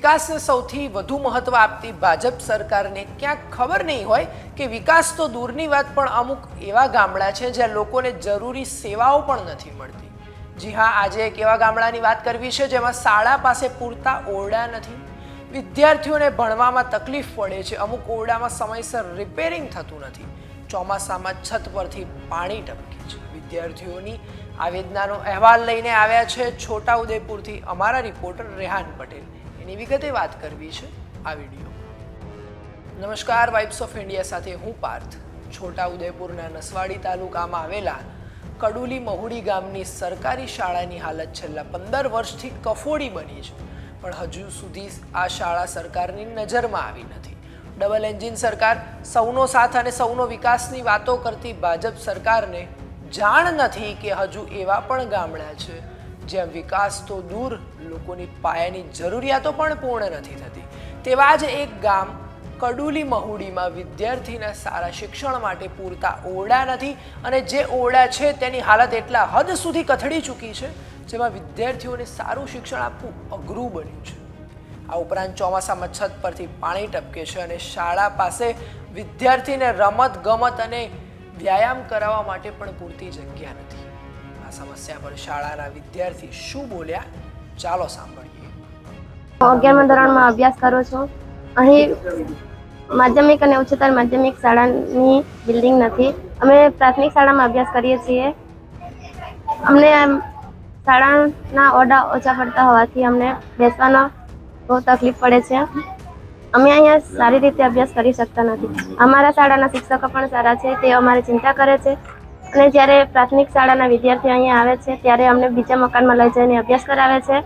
વિકાસને સૌથી વધુ મહત્વ આપતી ભાજપ સરકારને ક્યાંક ખબર નહીં હોય કે વિકાસ તો દૂરની વાત પણ અમુક એવા ગામડા છે જ્યાં લોકોને જરૂરી સેવાઓ પણ નથી મળતી. જી હા, આજે એક એવા ગામડાની વાત કરવી છે જેમાં શાળા પાસે પૂરતા ઓરડા નથી. વિદ્યાર્થીઓને ભણવામાં તકલીફ પડે છે. અમુક ઓરડામાં સમયસર રિપેરિંગ થતું નથી. ચોમાસામાં છત પરથી પાણી ટપકે છે. વિદ્યાર્થીઓની આ વેદનાનો અહેવાલ લઈને આવ્યા છે છોટાઉદેપુરથી અમારા રિપોર્ટર રેહાન પટેલ. એની વિગતે વાત કરવી છે આ વિડીયો. નમસ્કાર, વાઇબ્સ ઓફ ઇન્ડિયા સાથે હું પાર્થ. છોટાઉદેપુરના નસવાડી તાલુકામાં આવેલા કડુલી મહુડી ગામની સરકારી શાળાની હાલત છેલ્લા 15 વર્ષથી કફોડી બની છે, પણ હજુ સુધી આ શાળા સરકારની નજરમાં આવી નથી. ડબલ એન્જિન સરકાર, સૌનો સાથ અને સૌનો વિકાસની વાતો કરતી ભાજપ સરકારને જાણ નથી કે હજુ એવા પણ ગામડા છે જ્યાં વિકાસ તો દૂર, લોકોની પાયાની જરૂરિયાતો પણ પૂર્ણ નથી થતી. તેવા જ એક ગામ કડુલી મહુડીમાં વિદ્યાર્થીના સારા શિક્ષણ માટે પૂરતા ઓરડા નથી, અને જે ઓરડા છે તેની હાલત એટલા હદ સુધી કથળી ચૂકી છે જેમાં વિદ્યાર્થીઓને સારું શિક્ષણ આપવું અઘરું બન્યું છે. આ ઉપરાંત ચોમાસામાં છત પરથી પાણી ટપકે છે અને શાળા પાસે વિદ્યાર્થીને રમત ગમત અને વ્યાયામ કરાવવા માટે પણ પૂરતી જગ્યા નથી. આ સમસ્યા પર શાળાના વિદ્યાર્થી શું બોલ્યા, ચાલો સાંભળીએ. 11મા ધોરણમાં અભ્યાસ કરું છું. અહીં માધ્યમિક અને ઉચ્ચતર માધ્યમિક શાળાની બિલ્ડિંગ નથી. અમે પ્રાથમિક શાળામાં અભ્યાસ કરીએ છીએ. અમને શાળાના ઓરડા ઓછા પડતા હોવાથી અમને બેસવાનો બહુ તકલીફ પડે છે. અમે અહીંયા સારી રીતે અભ્યાસ કરી શકતા નથી. અમારા શાળાના શિક્ષકો પણ સારા છે, તે અમારી ચિંતા કરે છે, અને જ્યારે પ્રાથમિક શાળાના વિદ્યાર્થીઓ અહીંયા આવે છે ત્યારે અમને બીજા મકાનમાં લઈ જઈને અભ્યાસ કરાવે છે.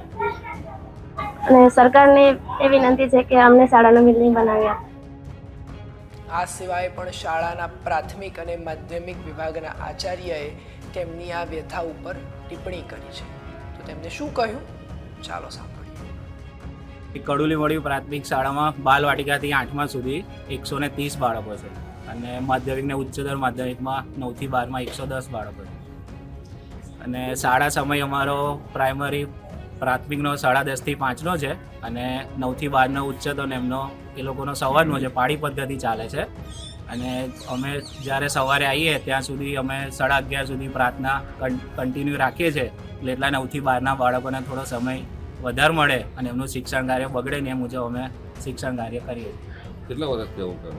અને સરકારને એ વિનંતી છે કે અમને શાળાનું બિલ્ડિંગ બનાવી આપે. આ સિવાય પણ શાળાના પ્રાથમિક અને માધ્યમિક વિભાગના આચાર્યએ તેમની આ વ્યથા ઉપર ટિપ્પણી કરી છે. તો તેમને શું કહ્યું, ચાલો સાંભળીએ. કડુલી મહુડી પ્રાથમિક શાળામાં બાલવાટિકાથી 8મા સુધી 130 બાળકો છે, અને માધ્યમિક ને ઉચ્ચતર માધ્યમિકમાં 9 થી 12માં 110 બાળકો છે. અને શાળા સમય અમારો પ્રાથમિકનો 10:30 થી 5નો છે, અને 9 થી 12નો ઉચ્ચતર એમનો એ લોકોનો સવારનો છે. પાળી પદ્ધતિ ચાલે છે, અને અમે જ્યારે સવારે આવીએ ત્યાં સુધી અમે 11:30 સુધી પ્રાર્થના કન્ટિન્યુ રાખીએ છીએ. એટલે એટલા 9 થી 12ના બાળકોને થોડો સમય વધારે મળે અને એમનું શિક્ષણ કાર્ય બગડે ને એ મુજબ અમે શિક્ષણ કાર્ય કરીએ. કેટલા વર્ષથી આવું કરો?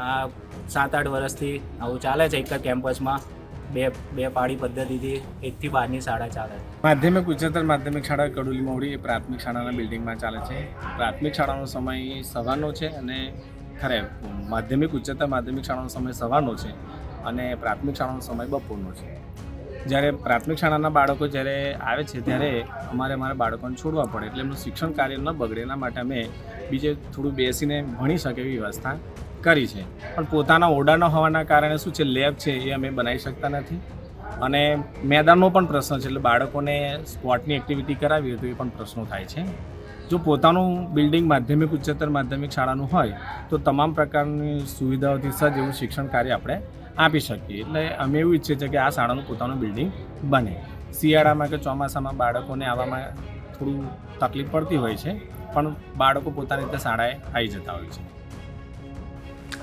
આ 7-8 વર્ષથી આવું ચાલે છે. એક જ કેમ્પસમાં બે પાળી પદ્ધતિથી 1 થી 12ની શાળા ચાલે છે. માધ્યમિક ઉચ્ચતર માધ્યમિક શાળા કડુલી મહુડી એ પ્રાથમિક શાળાના બિલ્ડિંગમાં ચાલે છે. પ્રાથમિક શાળાનો સમય સવારનો છે, અને માધ્યમિક ઉચ્ચતર માધ્યમિક શાળાનો સમય સવારનો છે, અને પ્રાથમિક શાળાનો સમય બપોરનો છે. જ્યારે પ્રાથમિક શાળાના બાળકો જ્યારે આવે છે ત્યારે અમારા બાળકોને છોડવા પડે, એટલે એમનું શિક્ષણ કાર્ય ન બગડે એના માટે અમે બીજે થોડું બેસીને ભણી શકે એવી વ્યવસ્થા કરી છે. પણ પોતાના ઓરડા ન હોવાના કારણે શું છે, લેબ છે એ અમે બનાવી શકતા નથી, અને મેદાનનો પણ પ્રશ્ન છે. એટલે બાળકોને સ્પોર્ટની એક્ટિવિટી કરાવી હોય તો એ પણ પ્રશ્નો થાય છે. જો પોતાનું બિલ્ડિંગ માધ્યમિક ઉચ્ચતર માધ્યમિક શાળાનું હોય તો તમામ પ્રકારની સુવિધાઓથી સજ્જ એવું શિક્ષણ કાર્ય આપણે આપી શકીએ. એટલે અમે એવું ઈચ્છીએ છીએ કે આ શાળાનું પોતાનું બિલ્ડિંગ બને. શિયાળામાં કે ચોમાસામાં બાળકોને આવવામાં થોડું તકલીફ પડતી હોય છે, પણ બાળકો પોતાની રીતે શાળાએ આવી જતા હોય છે.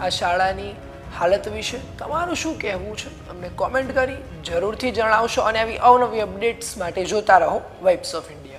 આ શાળાની હાલત વિશે તમારું શું કહેવું છે, અમને કોમેન્ટ કરી જરૂરથી જણાવશો, અને આવી અવનવી અપડેટ્સ માટે જોતા રહો વાઇબ્સ ઓફ ઇન્ડિયા.